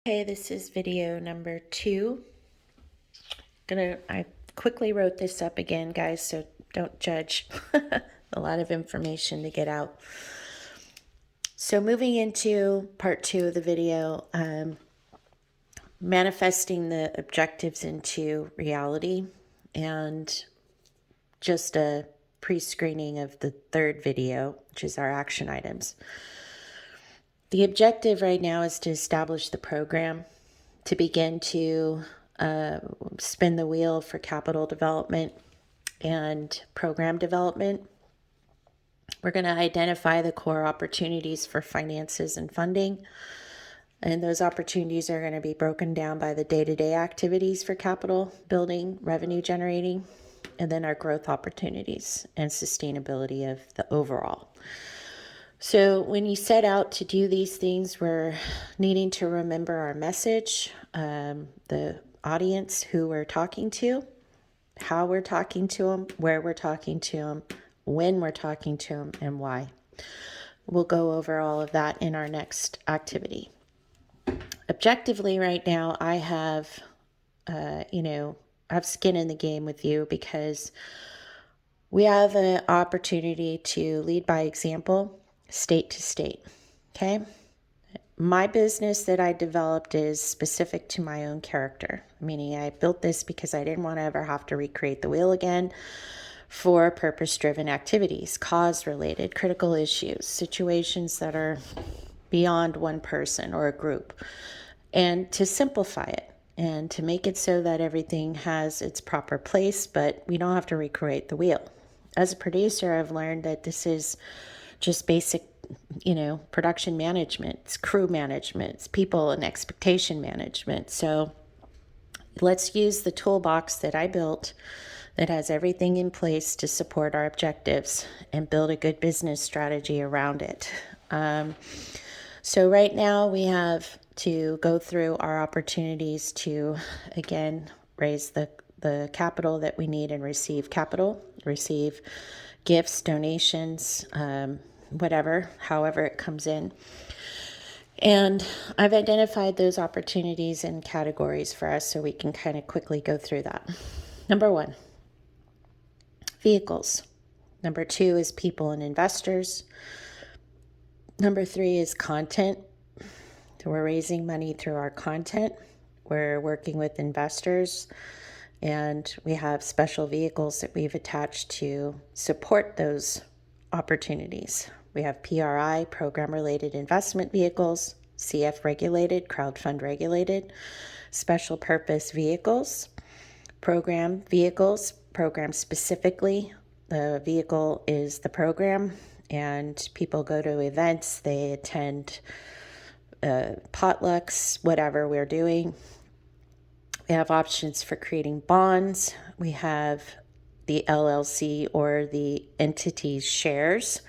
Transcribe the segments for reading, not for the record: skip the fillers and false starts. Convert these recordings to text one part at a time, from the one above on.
Hey, this is video number 2. I quickly wrote this up again, guys, so don't judge. A lot of information to get out. So moving into part 2 of the video, manifesting the objectives into reality, and just a pre-screening of the third video, which is our action items. The objective right now is to establish the program, to begin to spin the wheel for capital development and program development. We're going to identify the core opportunities for finances and funding. And those opportunities are going to be broken down by the day-to-day activities for capital building, revenue generating, and then our growth opportunities and sustainability of the overall. So when you set out to do these things, we're needing to remember our message, the audience who we're talking to, how we're talking to them, where we're talking to them, when we're talking to them, and why. We'll go over all of that in our next activity. Objectively, right now, I have, I have skin in the game with you because we have an opportunity to lead by example, state to state. Okay. My business that I developed is specific to my own character, meaning I built this because I didn't want to ever have to recreate the wheel again for purpose-driven activities, cause-related, critical issues, situations that are beyond one person or a group, and to simplify it and to make it so that everything has its proper place, but we don't have to recreate the wheel. As a producer, I've learned that this is just basic, production management, it's crew management, it's people and expectation management. So let's use the toolbox that I built that has everything in place to support our objectives and build a good business strategy around it. So right now we have to go through our opportunities to, again, raise the capital that we need and receive capital, receive gifts, donations, whatever, however it comes in. And I've identified those opportunities and categories for us so we can kind of quickly go through that. Number 1, vehicles. Number 2 is people and investors. Number 3 is content. So we're raising money through our content. We're working with investors, and we have special vehicles that we've attached to support those opportunities. We have PRI, program-related investment vehicles, CF regulated, crowdfund regulated, special purpose vehicles, program vehicles, program specifically. The vehicle is the program, and people go to events, they attend potlucks, whatever we're doing. We have options for creating bonds. We have the LLC or the entity's shares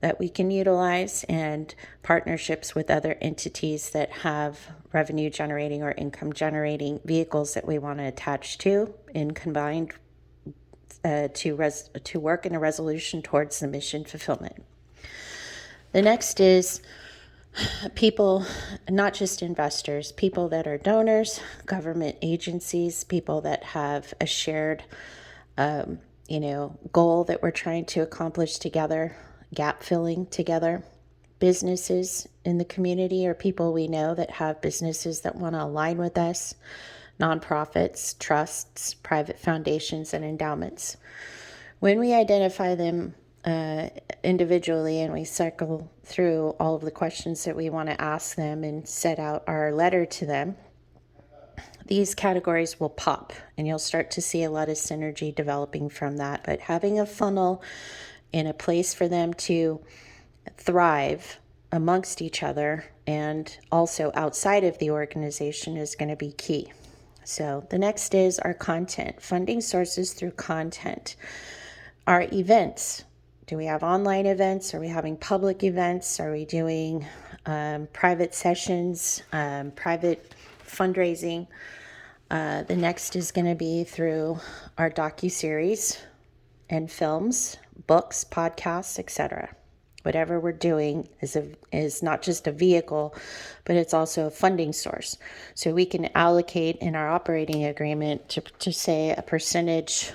that we can utilize, and partnerships with other entities that have revenue generating or income generating vehicles that we want to attach to and combined to work in a resolution towards the mission fulfillment. The next is people, not just investors, people that are donors, government agencies, people that have a shared, goal that we're trying to accomplish together, gap filling together, businesses in the community or people we know that have businesses that want to align with us, nonprofits, trusts, private foundations, and endowments. When we identify them individually and we cycle through all of the questions that we want to ask them and set out our letter to them, these categories will pop and you'll start to see a lot of synergy developing from that. But having a funnel and a place for them to thrive amongst each other and also outside of the organization is going to be key. So the next is our content, funding sources through content. Our events. Do we have online events? Are we having public events? Are we doing private sessions, private fundraising? The next is going to be through our docuseries and films, books, podcasts, etc. Whatever we're doing is not just a vehicle, but it's also a funding source. So we can allocate in our operating agreement to say a percentage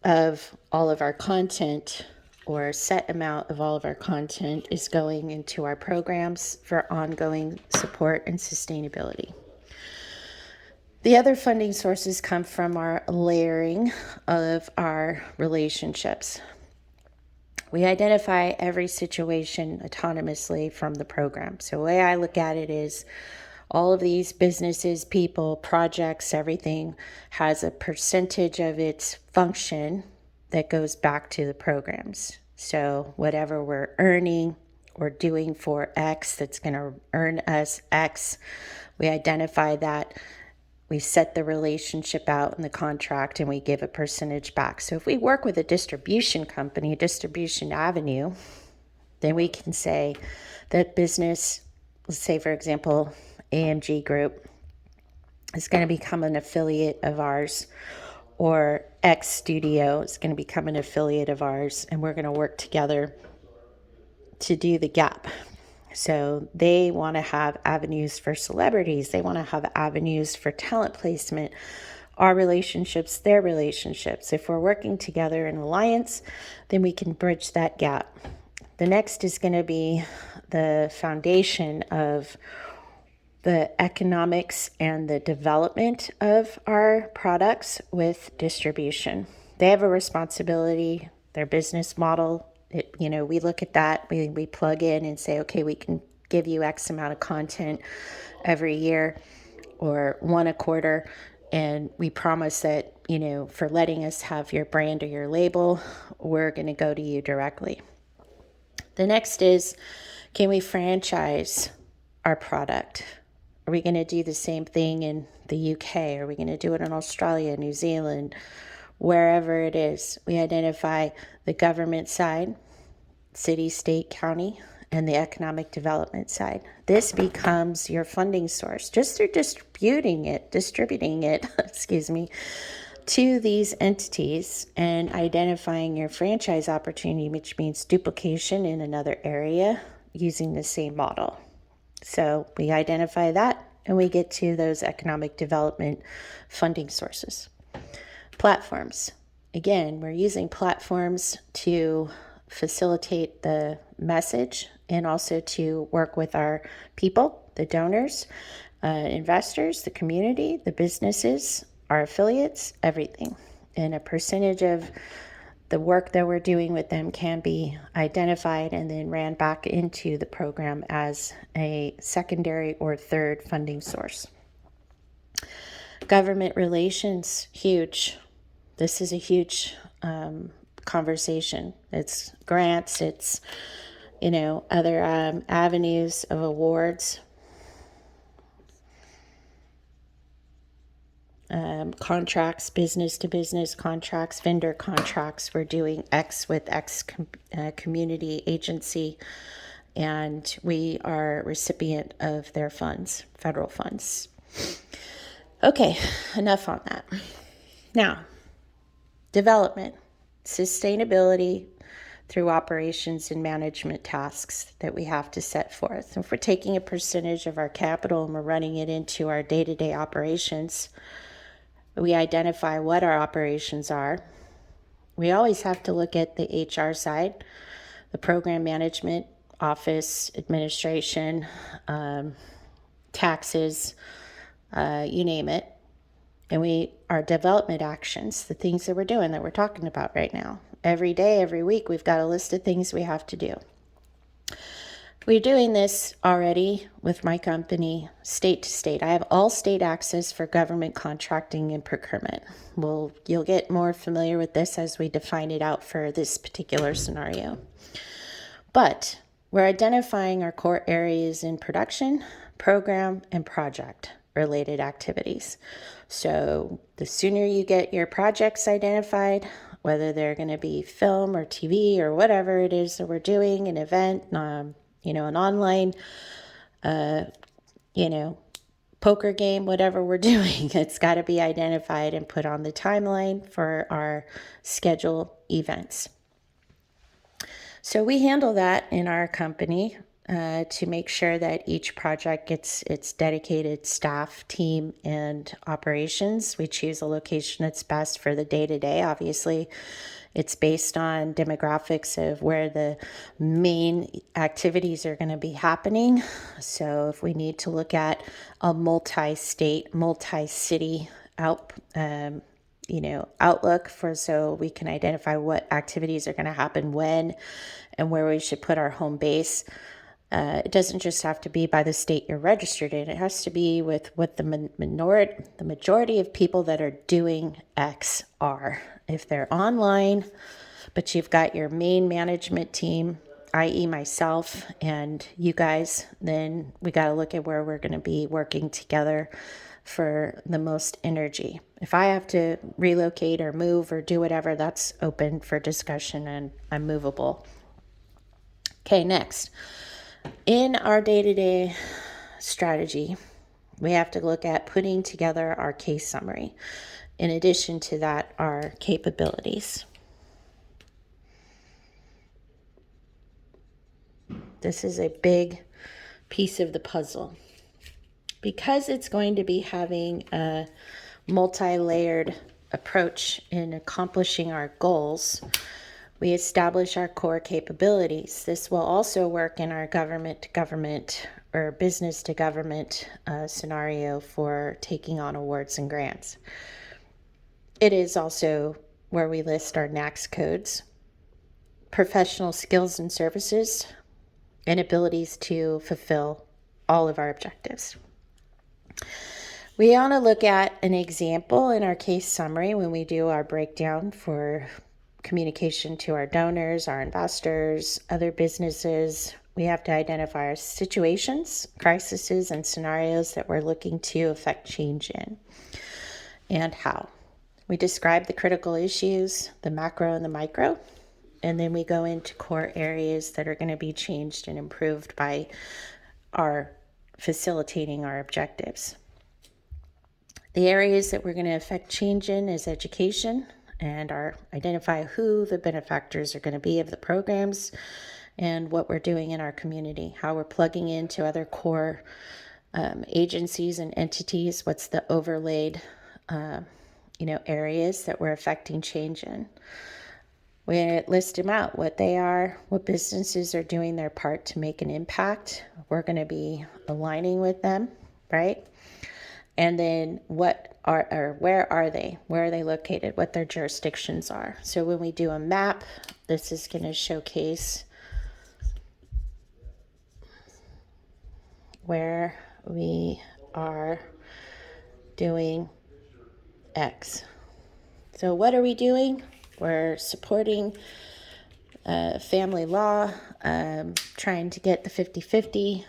of all of our content, or a set amount of all of our content is going into our programs for ongoing support and sustainability. The other funding sources come from our layering of our relationships. We identify every situation autonomously from the program. So the way I look at it is all of these businesses, people, projects, everything has a percentage of its function that goes back to the programs. So whatever we're earning or doing for X that's going to earn us X, we identify that. We set the relationship out in the contract and we give a percentage back. So if we work with a distribution company, a distribution avenue, then we can say that business, let's say for example, AMG Group is going to become an affiliate of ours, or X Studio is going to become an affiliate of ours, and we're going to work together to do the gap. So they want to have avenues for celebrities. They want to have avenues for talent placement. Our relationships, their relationships. If we're working together in alliance, then we can bridge that gap. The next is going to be the foundation of the economics and the development of our products with distribution. They have a responsibility, their business model. We look at that, we plug in and say, okay, we can give you X amount of content every year or one a quarter. And we promise that, for letting us have your brand or your label, we're going to go to you directly. The next is, can we franchise our product? Are we going to do the same thing in the UK? Are we going to do it in Australia, New Zealand, wherever it is? We identify the government side, city, state, county, and the economic development side. This becomes your funding source just through distributing it, to these entities and identifying your franchise opportunity, which means duplication in another area using the same model. So we identify that and we get to those economic development funding sources. Platforms. Again, we're using platforms to facilitate the message and also to work with our people, the donors, investors, the community, the businesses, our affiliates, everything. And a percentage of the work that we're doing with them can be identified and then ran back into the program as a secondary or third funding source. Government relations, huge. This is a huge conversation. It's grants, it's, other avenues of awards. Contracts, business to business contracts, vendor contracts. We're doing X with X community agency, and we are recipient of their funds, federal funds. Okay, enough on that. Now, development, sustainability through operations and management tasks that we have to set forth. If we're taking a percentage of our capital and we're running it into our day-to-day operations, we identify what our operations are. We always have to look at the HR side, the program management, office, administration, taxes, you name it. And our development actions, the things that we're doing that we're talking about right now. Every day, every week, we've got a list of things we have to do. We're doing this already with my company, state to state. I have all state access for government contracting and procurement. You'll get more familiar with this as we define it out for this particular scenario. But we're identifying our core areas in production, program, and project related activities. So the sooner you get your projects identified, whether they're going to be film or TV or whatever it is that we're doing, an event, an online, poker game, whatever we're doing, it's got to be identified and put on the timeline for our scheduled events. So we handle that in our company to make sure that each project gets its dedicated staff, team, and operations. We choose a location that's best for the day-to-day. Obviously, it's based on demographics of where the main activities are going to be happening. So if we need to look at a multi-state, multi-city outlook for, so we can identify what activities are going to happen when and where we should put our home base. It doesn't just have to be by the state you're registered in. It has to be with what the majority of people that are doing X are. If they're online, but you've got your main management team, i.e. myself and you guys, then we got to look at where we're going to be working together for the most energy. If I have to relocate or move or do whatever, that's open for discussion and I'm movable. Okay, next. In our day-to-day strategy, we have to look at putting together our case summary. In addition to that, our capabilities. This is a big piece of the puzzle. Because it's going to be having a multi-layered approach in accomplishing our goals, we establish our core capabilities. This will also work in our government to government or business to government scenario for taking on awards and grants. It is also where we list our NAACS codes, professional skills and services, and abilities to fulfill all of our objectives. We want to look at an example in our case summary when we do our breakdown for communication to our donors, our investors, other businesses. We have to identify our situations, crises, and scenarios that we're looking to affect change in, and how. We describe the critical issues, the macro and the micro, and then we go into core areas that are going to be changed and improved by our facilitating our objectives. The areas that we're going to affect change in is education and identify who the benefactors are going to be of the programs and what we're doing in our community, how we're plugging into other core agencies and entities, what's the overlaid areas that we're affecting change in. We list them out, what they are, what businesses are doing their part to make an impact. We're going to be aligning with them, right? And then where are they? Where are they located? What their jurisdictions are. So when we do a map, this is going to showcase where we are doing X. So what are we doing? We're supporting family law, trying to get the 50-50.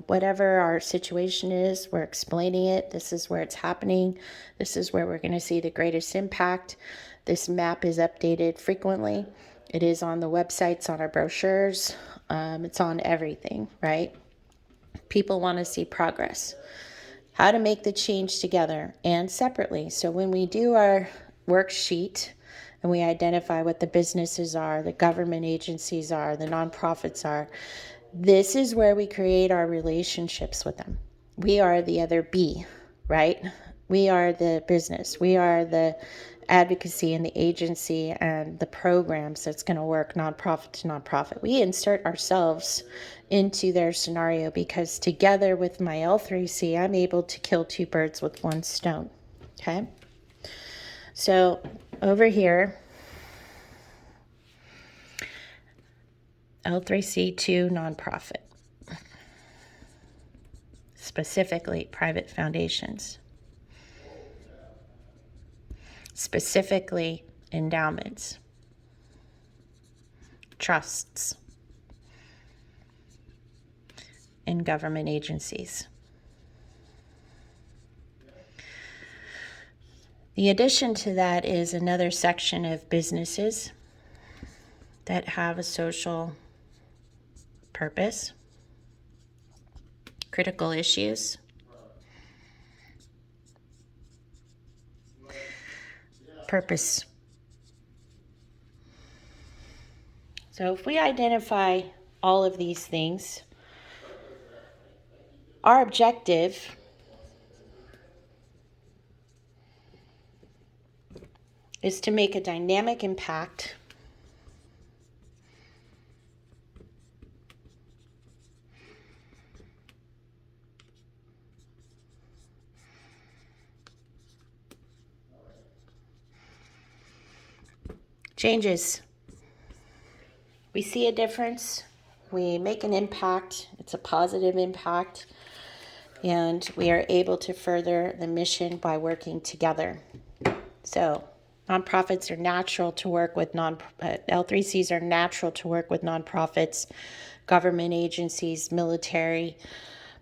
Whatever our situation is, we're explaining it. This is where it's happening. This is where we're going to see the greatest impact. This map is updated frequently. It is on the websites, on our brochures. It's on everything, right? People want to see progress. How to make the change together and separately. So when we do our worksheet and we identify what the businesses are, the government agencies are, the nonprofits are, this is where we create our relationships with them. We are the other B, right? We are the business. We are the advocacy and the agency and the programs that's going to work nonprofit to nonprofit. We insert ourselves into their scenario because together with my L3C, I'm able to kill two birds with one stone. Okay? So over here, L3C2 nonprofit, specifically private foundations, specifically endowments, trusts, and government agencies. The addition to that is another section of businesses that have a social purpose, critical issues, purpose. So if we identify all of these things, our objective is to make a dynamic impact changes. We see a difference, we make an impact, it's a positive impact, and we are able to further the mission by working together. So nonprofits are natural to work with L3Cs are natural to work with nonprofits, government agencies, military,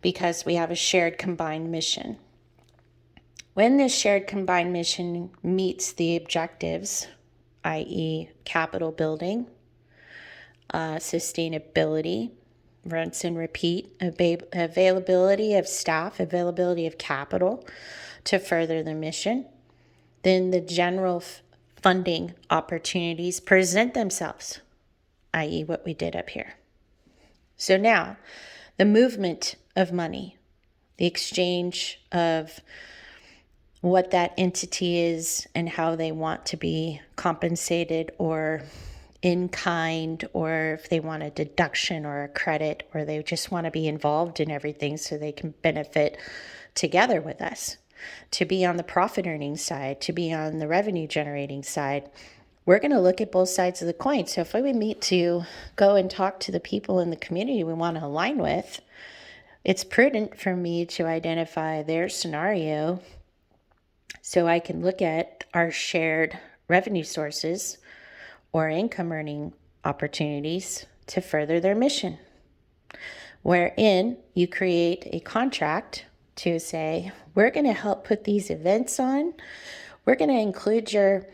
because we have a shared combined mission. When this shared combined mission meets the objectives, i.e. capital building, sustainability, rinse and repeat, availability of staff, availability of capital to further the mission, then the general funding opportunities present themselves, i.e. what we did up here. So now, the movement of money, the exchange of what that entity is and how they want to be compensated or in kind, or if they want a deduction or a credit, or they just want to be involved in everything so they can benefit together with us, to be on the profit earning side, to be on the revenue generating side. We're going to look at both sides of the coin. So if we meet to go and talk to the people in the community we want to align with, it's prudent for me to identify their scenario so I can look at our shared revenue sources or income earning opportunities to further their mission, wherein you create a contract to say, we're going to help put these events on. We're going to include your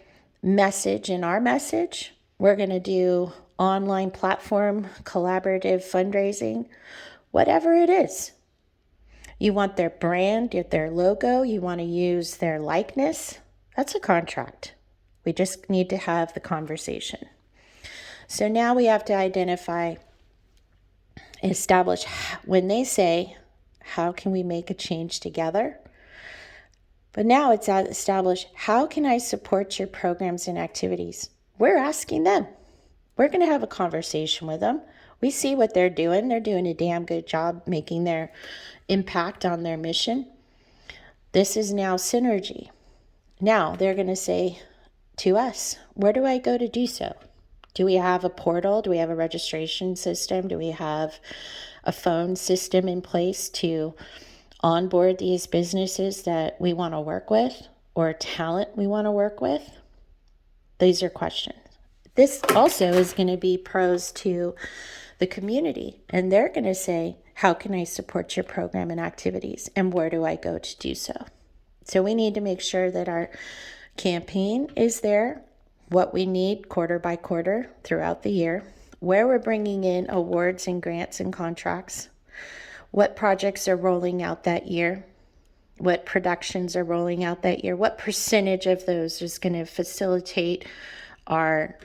message in our message. We're going to do online platform, collaborative fundraising, whatever it is. You want their brand, their logo, you want to use their likeness. That's a contract. We just need to have the conversation. So now we have to identify, establish, when they say, how can we make a change together? But now it's established, how can I support your programs and activities? We're asking them. We're going to have a conversation with them. We see what they're doing. They're doing a damn good job making their impact on their mission. This is now synergy. Now they're going to say to us, where do I go to do so? Do we have a portal? Do we have a registration system? Do we have a phone system in place to onboard these businesses that we want to work with, or talent we want to work with? These are questions. This also is going to be pros to the community, and they're going to say, how can I support your program and activities, and where do I go to do so? So we need to make sure that our campaign is there, what we need quarter by quarter throughout the year, where we're bringing in awards and grants and contracts, what projects are rolling out that year, what productions are rolling out that year, what percentage of those is going to facilitate our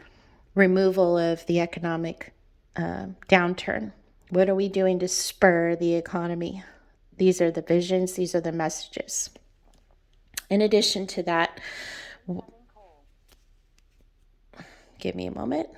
removal of the economic downturn. What are we doing to spur the economy? These are the visions, these are the messages. In addition to that, give me a moment.